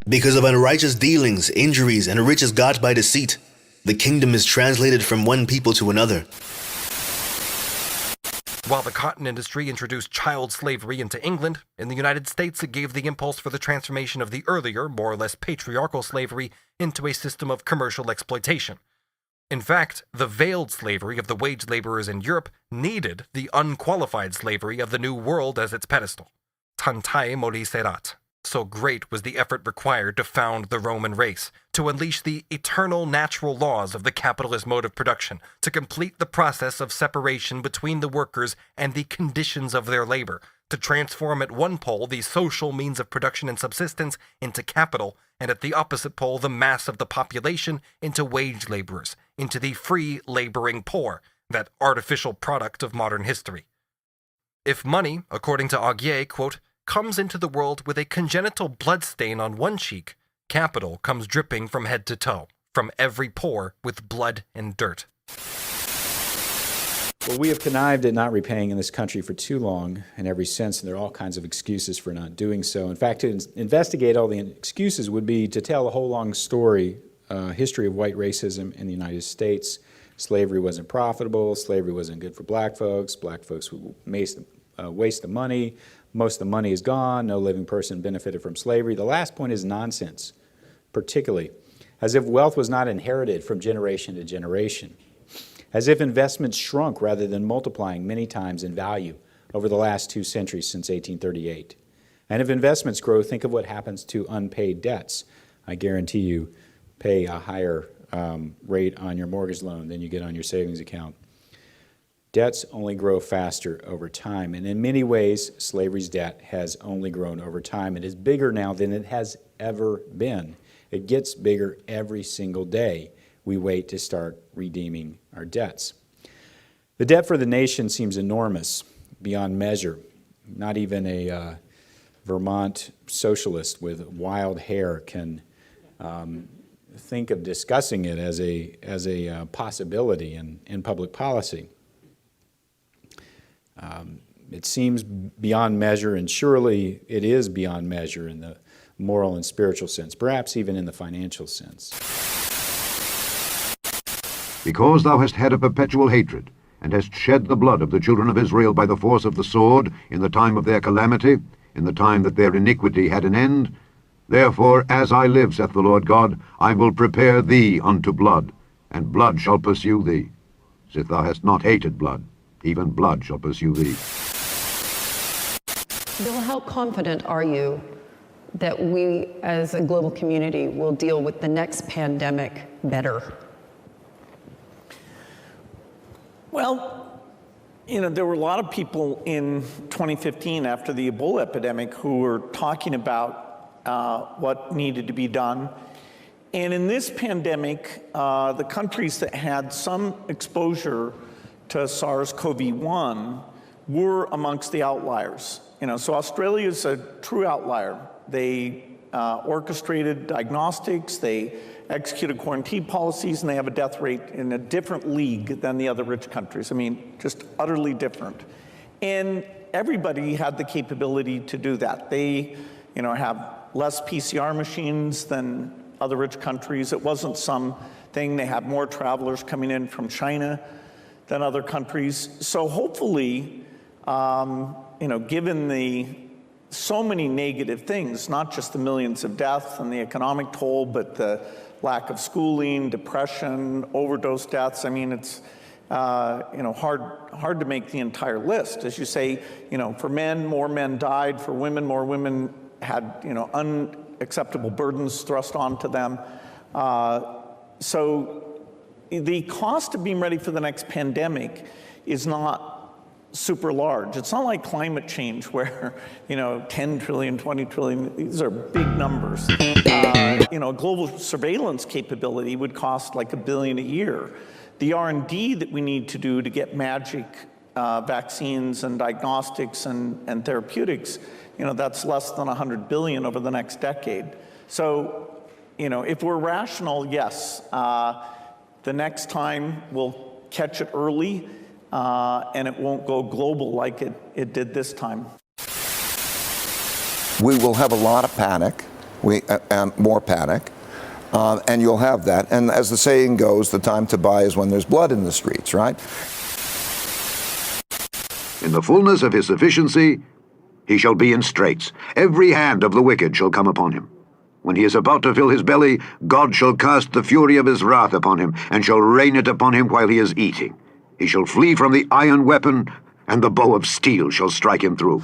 Because of unrighteous dealings, injuries, and riches got by deceit, the kingdom is translated from one people to another. While the cotton industry introduced child slavery into England, in the United States it gave the impulse for the transformation of the earlier, more or less patriarchal slavery into a system of commercial exploitation. In fact, the veiled slavery of the wage laborers in Europe needed the unqualified slavery of the New World as its pedestal. Tantai moris erat. So great was the effort required to found the Roman race, to unleash the eternal natural laws of the capitalist mode of production, to complete the process of separation between the workers and the conditions of their labor, to transform at one pole the social means of production and subsistence into capital, and at the opposite pole the mass of the population into wage laborers, into the free laboring poor, that artificial product of modern history. If money, according to Augier, quote, comes into the world with a congenital blood stain on one cheek, capital comes dripping from head to toe, from every pore with blood and dirt. Well, we have connived at not repaying in this country for too long in every sense, and there are all kinds of excuses for not doing so. In fact, to investigate all the excuses would be to tell a whole long story, history of white racism in the United States. Slavery wasn't profitable, slavery wasn't good for black folks would waste the money, most of the money is gone, no living person benefited from slavery. The last point is nonsense, particularly, as if wealth was not inherited from generation to generation, as if investments shrunk rather than multiplying many times in value over the last 2 centuries since 1838. And if investments grow, think of what happens to unpaid debts. I guarantee you pay a higher rate on your mortgage loan than you get on your savings account. Debts only grow faster over time, and in many ways, slavery's debt has only grown over time. It is bigger now than it has ever been. It gets bigger every single day. We wait to start redeeming our debts. The debt for the nation seems enormous, beyond measure. Not even a Vermont socialist with wild hair can think of discussing it as a possibility in public policy. It seems beyond measure, and surely it is beyond measure in the moral and spiritual sense, perhaps even in the financial sense. Because thou hast had a perpetual hatred, and hast shed the blood of the children of Israel by the force of the sword, in the time of their calamity, in the time that their iniquity had an end, therefore, as I live, saith the Lord God, I will prepare thee unto blood, and blood shall pursue thee. Sith thou hast not hated blood, even blood shall pursue thee. Bill, how confident are you that we as a global community will deal with the next pandemic better? Well, there were a lot of people in 2015 after the Ebola epidemic who were talking about what needed to be done. And in this pandemic, the countries that had some exposure to SARS-CoV-1 were amongst the outliers. So Australia is a true outlier. They orchestrated diagnostics, they executed quarantine policies, and they have a death rate in a different league than the other rich countries. I mean, just utterly different. And everybody had the capability to do that. They, have less PCR machines than other rich countries. It wasn't something, they had more travelers coming in from China than other countries. So hopefully, given so many negative things, not just the millions of deaths and the economic toll, but the lack of schooling, depression, overdose deaths. I mean, it's hard to make the entire list. As you say, for men, more men died. For women, more women had unacceptable burdens thrust onto them. So the cost of being ready for the next pandemic is not super large. It's not like climate change where, 10 trillion, 20 trillion, these are big numbers. Global surveillance capability would cost like $1 billion a year. The R&D that we need to do to get magic vaccines and diagnostics and therapeutics, that's less than 100 billion over the next decade. So, if we're rational, yes, the next time we'll catch it early, and it won't go global like it did this time. We will have a lot of panic. more panic. And you'll have that. And as the saying goes, the time to buy is when there's blood in the streets, right? In the fullness of his sufficiency, he shall be in straits. Every hand of the wicked shall come upon him. When he is about to fill his belly, God shall cast the fury of his wrath upon him, and shall rain it upon him while he is eating. He shall flee from the iron weapon, and the bow of steel shall strike him through.